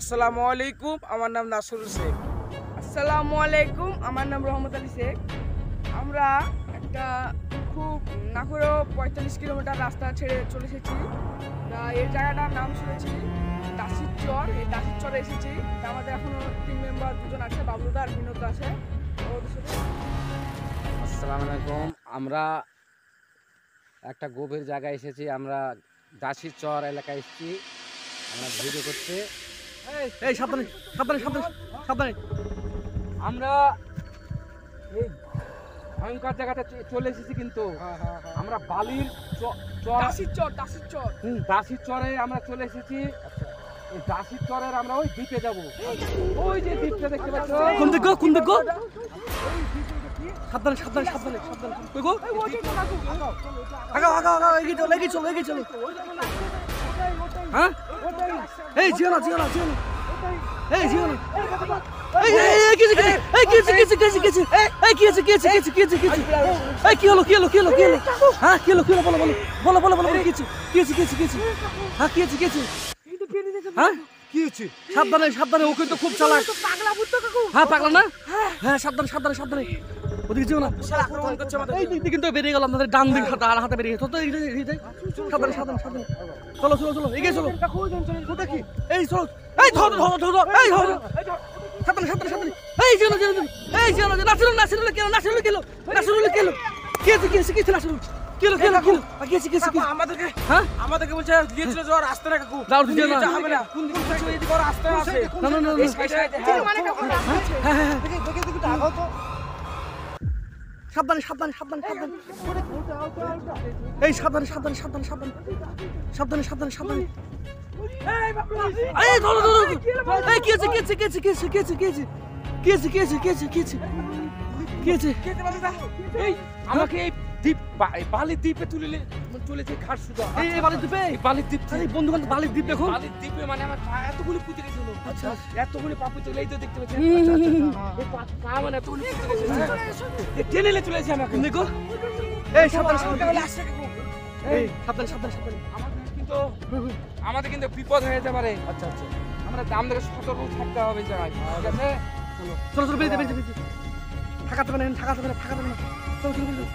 আসসালামু আলাইকুম, আমার নাম নাসরুল শেখ। আসসালামু আলাইকুম, আমার নাম রহমত আলী শেখ। আমরা একটা খুব না করেও 45 কিলোমিটার রাস্তা ছেড়ে চলে এসেছি। এই জায়গাটার নাম শুনেছি দাসির চর। এই দাসির চরে এসেছি। আমাদের এখনো টিম মেম্বার দুজন আছে, বাবলুদা আর বিনোদ আছে। আসসালামু আলাইকুম। আমরা একটা গভীর জায়গায় এসেছি। আমরা দাসির চর এলাকায় এসেছি। আমরা ভিডিও করতে। এই সাবধানে সাবধানে সাবধানে সাবধানে। আমরা এই ভয়ঙ্কর জায়গাটা চলে এসেছি, কিন্তু আমরা বালির দাসির চর দাসির চরে আমরা চলে এসেছি। এই দাসির চরের আমরা ওই দ্বীপে যাবো। ওই যে দ্বীপটা দেখতে পাচ্ছ, কোন দিক কোন দিক? সাবধানে সাবধানে সাবধানে সাবধানে। কই গো? আগাও আগাও আগাও, এগিয়ে চলো এগিয়ে চলো এগিয়ে চলো। হ্যাঁ এই জিও না জিও না জিও না, এই জিও না। এই এই কিছু এই কিছু কিছু কিছু কিছু এই কিছু কিছু কিছু কিছু কিছু এই কি হলো কি হলো কি হলো কি হলো? হ্যাঁ কি হলো কি হলো? বলো বলো বলো বলো বলো কিছু কিছু কিছু কিছু। হ্যাঁ কি হচ্ছে কি হচ্ছে? হ্যাঁ কি হচ্ছে? সাবধানে সাবধানে, ও কিন্তু খুব চালাক। পাগলা ভূত তো কাকু। হ্যাঁ পাগলা না? হ্যাঁ সাবধানে সাবধানে সাবধানে। ওদিকে যেও না। এই দিক দিয়ে কিন্তু বেরিয়ে গেল আমাদের ডান দিক হাতে বেরিয়ে গেছে। তো সাবধানে সাবধানে সাবধানে। চলো চলো চলো এগিয়ে চলো। দেখি এই চলো। এই ধরো ধরো ধরো এই ধরো। সাবধানে সাবধানে সাবধানে। এই যেও না যেও না এই যেও না। নাসিরুল নাসিরুল কেলো নাসিরুল কেলো নাসিরুল কেলো কি আছে কি আছে কি আছে? নাসিরুল কেলো কেলো কেলো কি আছে কি আছে কি? আমাদেরকে হ্যাঁ আমাদেরকে বলছে দিয়েছিল যে রাস্তা না কাকু। দাও দিও না। হবে না, কোন দিকে কিছু এই দিকে রাস্তা আছে। না না না এই সাইডে মানে কাকু হ্যাঁ হ্যাঁ দেখে দেখে দেখে আগাও তো। সাবধানে সাবধানে সাবধানে সাবধানে। এই সাবধানে সাবধানে সাবধানে সাবধানে সাবধানে সাবধানে সাবধানে। এই ধরো ধরো। এই কি আছে কি আছে কি আছে কি আছে কি আছে কি আছে কি আছে কি আছে কি আছে কি আছে কি আছে? এই আমাকে এই দ্বীপ বালির দ্বীপে তুলেছে ঘাট শুধু। এই বালির দ্বীপে? এই বালির দ্বীপ, আরে বন্ধু বান্ধব বালির দ্বীপ দেখো। বালির দ্বীপে মানে আমার পা এতগুলি পুঁতে গেছিল। আচ্ছা এতগুলি পাপু চলে, এই তো দেখতে পাচ্ছেন। এই পা মানে এতগুলি পুঁতে গেছিল। টেনে নিয়ে চলে এসেছে আমাকে। দেখো এই সাবধানে সাবধানে এই সাবধানে সাবধানে সাবধানে। আমাদের কিন্তু বিপদ হয়ে যেতে পারে। আচ্ছা আচ্ছা আমরা আমাদেরকে সতর্ক থাকতে হবে জায়গায়, ঠিক আছে? চলো চলো বেরিয়ে বেরিয়ে বেরিয়ে। ঠাকাতে পারে না ঠাকাতে পারে না ঠাকাতে পারে না। চলো চলো বেরিয়ে।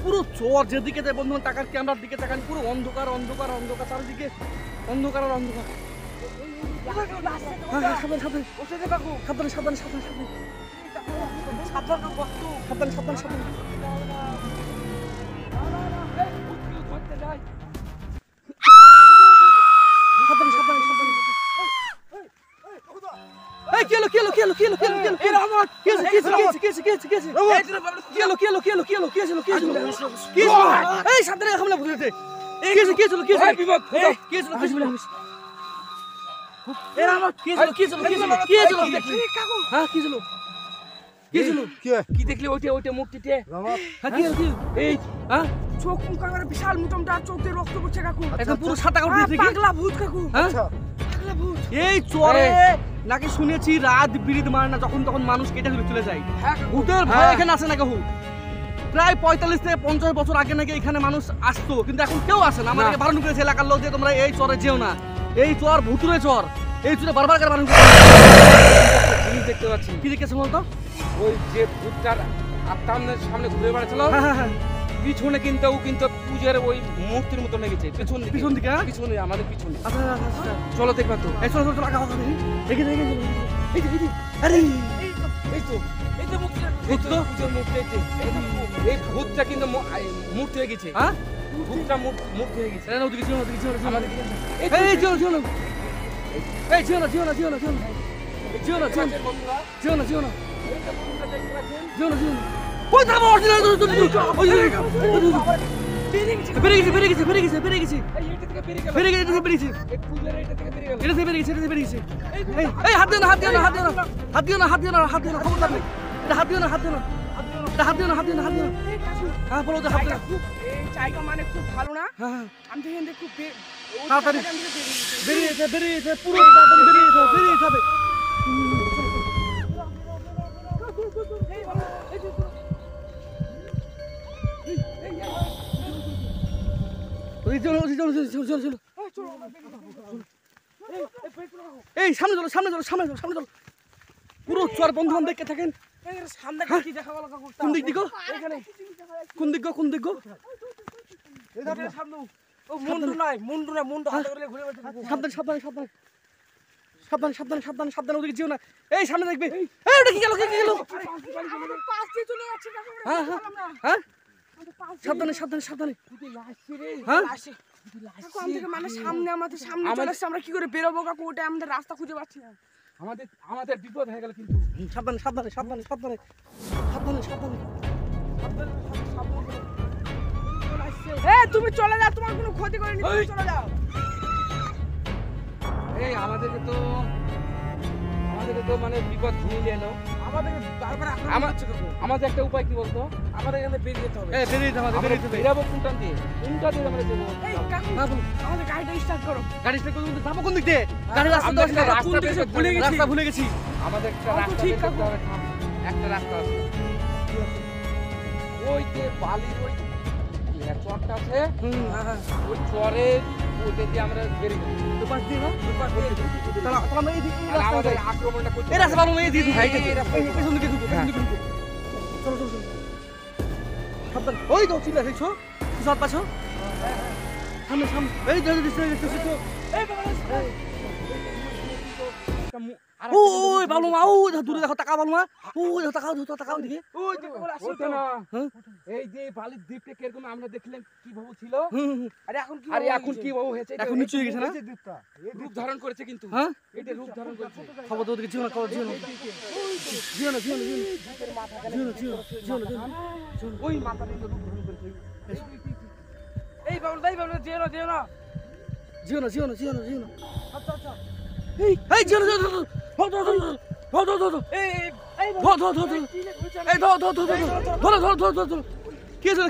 পুরো চর যেদিকে যায় বন্ধু, টাকার ক্যামেরার দিকে তাকান, পুরো অন্ধকার অন্ধকার অন্ধকার, চারিদিকে অন্ধকার আর অন্ধকার। হ্যাঁ হ্যাঁ সাবধানে সাবধানে সাবধানে সাবধানে সাবধানে সাবধানে সাবধানে সাবধানে। সাবধানে সাবধানে সাবধানে। এই কি হলো কি হলো কি হলো কি হলো কি হলো কি হলো? এই রহমত কি হলো কি হলো কি হলো কি হলো কি হলো কি হলো কি হলো কি হলো কি হলো কি হলো কি হলো কি হলো? এই সাবধানে হামলা করতে। কি হলো কি হলো কি হলো বিপদ কি হলো কি হলো? এই রহমত কি হলো কি হলো কি হলো কি হলো? হ্যাঁ কি হলো কি হলো? কি দেখলি? ওইটা মুক্তিতে হ্যাঁ কি হলো কি? এই হ্যাঁ চোখ মুখ কাকার বিশাল মোটামটা, চোখ দিয়ে রক্ত পড়ছে কাকু। একদম পুরো সাদা কাপড় দিয়ে কি? পাগলা ভূত কাকু। হ্যাঁ পাগলা ভূত। এই চরে নাকি শুনেছি রাত বিরিদ মারে না, যখন তখন মানুষ কেটে ফেলে চলে যায়। হ্যাঁ কাকু। ভূতের ভয় এখানে আসে না কেউ। প্রায় 45 থেকে 50 বছর আগে নাকি এখানে মানুষ আসতো, কিন্তু এখন কেউ আসে না। আমাদেরকে বারণ করেছে এলাকার লোক যে তোমরা এই চরে যেও না, এই চর ভুতুরে চর। এই চরে বারবার করে বারণ করেছে। জিনিস দেখতে পাচ্ছি। কি দেখেছো বলতো? ওই যে ভূতটার আত্মার সামনে ঘুরে বেড়াচ্ছিল, হ্যাঁ হ্যাঁ হ্যাঁ পিছনে কিন্তু পূজার ওই মূর্তির মতো লেগেছে। পিছন দিকে হ্যাঁ? পিছনে আমাদের পিছনে। আচ্ছা আচ্ছা আচ্ছা চলো দেখবা তো। এই চলো চলো চলো আগা আগা দেখি দেখি দেখি দেখি। এই যে এই যে আরে এই তো ভূত তো পূজার মূর্তি। এই ভূতটা কিন্তু মূর্তি হয়ে গেছে। হ্যাঁ ভূতটা মূর্তি হয়ে গেছে। এই ওদিকে চলো ওদিকে চলো আমাদের এই চলো চলো এই চলো চলো চলো চলো চলো চলো চলো চলো চলো চলো। ওই দাঁড়াও অরিজিনাল বেরিয়ে গেছে বেরিয়ে গেছে বেরিয়ে গেছে বেরিয়ে গেছে বেরিয়ে গেছে বেরিয়েছে এটা থেকে বেরিয়ে গেছে এটা থেকে বেরিয়ে গেছে। এই হাত দিও না হাত দিও না হাত দিও না হাত দিও না হাত দিও না হাত দিও না, খবরদার নেই। এটা হাত দিও না হাত দিও না হাত দিও না হাত দিও না হাত দিও না। হ্যাঁ বলো তো হাত দিও না। এই জায়গা মানে খুব ভালো না। হ্যাঁ হ্যাঁ আমি দেখেন খুব তাড়াতাড়ি বেরিয়ে যেতে বেরিয়ে যেতে পুরো তাড়াতাড়ি বেরিয়ে যেতে বেরিয়ে যেতে হবে। চলো চলো চলো চলো চলো চলো। এই সামনে চলো সামনে চলো সামনে চলো সামনে চলো পুরো চর বন্ধু বান্ধব দেখে থাকেন সামনে কি দেখা গেল কাকু কোন দিক দিগো এখানে কোন দিক কোন দিক এখানে সামনে ও মুন্ডু না হাতে করে ঘুরে বেড়াচ্ছে সাবধানে সাবধানে সাবধানে সাবধানে সাবধানে সাবধানে সাবধানে ওদিকে যেও না এই সামনে দেখবে এই ওটা কি গেল কি গেল পাশ দিয়ে চলে যাচ্ছে কাকু হ্যাঁ হ্যাঁ হ্যাঁ সাবধানে সাবধানে সাবধানে হ্যাঁ কাকু আমাদের মানে সামনে আমাদের সামনে চলে আসছে আমরা কি করে বেরোবো কাকু ওটা আমাদের রাস্তা খুঁজে পাচ্ছি না আমাদের বিপদ হয়ে গেল কিন্তু। সাবধানে সাবধানে সাবধানে সাবধানে সাবধানে সাবধানে তুমি চলে যাও তোমার কোনো ক্ষতি করেনি তুমি চলে যাও এই আমাদেরকে তো মানে বিপদ নিয়ে এলো। আমাদের বারবার আক্রমণ করছে কাকু আমাদের একটা উপায় কি বলতো? আমাদের এখানে বেরিয়ে যেতে হবে এই বেরিয়ে যেতে হবে বেরিয়ে যেতে হবে বেরাবো কোনটা দিয়ে আমরা দেবো। এই কাকু আমাদের গাড়িটা স্টার্ট করো গাড়ি স্টার্ট করতে যাবো কোন দিক দিয়ে গাড়ি রাস্তা আমরা তো একটা কোন দিকে রাস্তা ভুলে গেছি রাস্তা ভুলে গেছি আমাদের একটা কাকু, রাস্তা ঠিক বের করতে হবে। একটা রাস্তা আছে ওই যে বালির ওই চরটা আছে, ওই চরের ওইটা দিয়ে আমরা বেরিয়ে যাবো। দুপাশ দিয়ে না তাহলে আমরা এই দিকে আর আমাদের আক্রমণটা করতে এই রাস্তা ভালো এই দিকে এই রাস্তা পেছন দিকে ঢুকো পেছন দিকে ঢুকো চলো চলো চলো সাবধান ওই তো চিল্লা দেখছো সব পাছো সামনে সামনে এই যে দিছে দিছে এই বাবা ও ওই বালু মা ও দূরে দেখো টাকা বালু মা ও দেখো টাকাও দিকে ওই যে বলে আসছে ওটা না, হ্যাঁ এই যে বালির দ্বীপটা কিরকম আমরা দেখলাম কি ভাবে ছিল, আরে এখন কি আর এখন কি ভাবে হয়েছে, এখন নিচু হয়ে গেছে না রূপ ধারণ করেছে কিন্তু। হ্যাঁ এটা রূপ ধারণ করেছে। খবর তো ওদিকে জিও না খবর জিও না জিও না জিও না জিও না ওই মাথাটা রূপ ধারণ করেছে। এই বাবুল যেও না জিও না আচ্ছা আচ্ছা এই জিও না ধর এই এই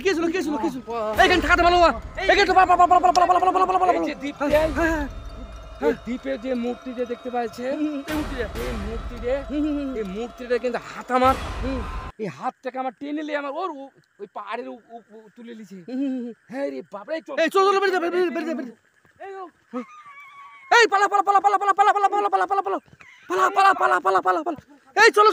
কে ছিল এইখানে থাকাতে ভালো এইখানে তো এই যে দ্বীপটা, এই দ্বীপে যে মূর্তি যে দেখতে পাচ্ছেন, এই মূর্তিটা কিন্তু হাত আমার, এই হাতটাকে আমার টেনে নিলে আমার ওই পাহাড়ের তুলে নিছে। হ্যাঁ রে বাবা, এই চল বেরিয়ে এই পালা এই চলো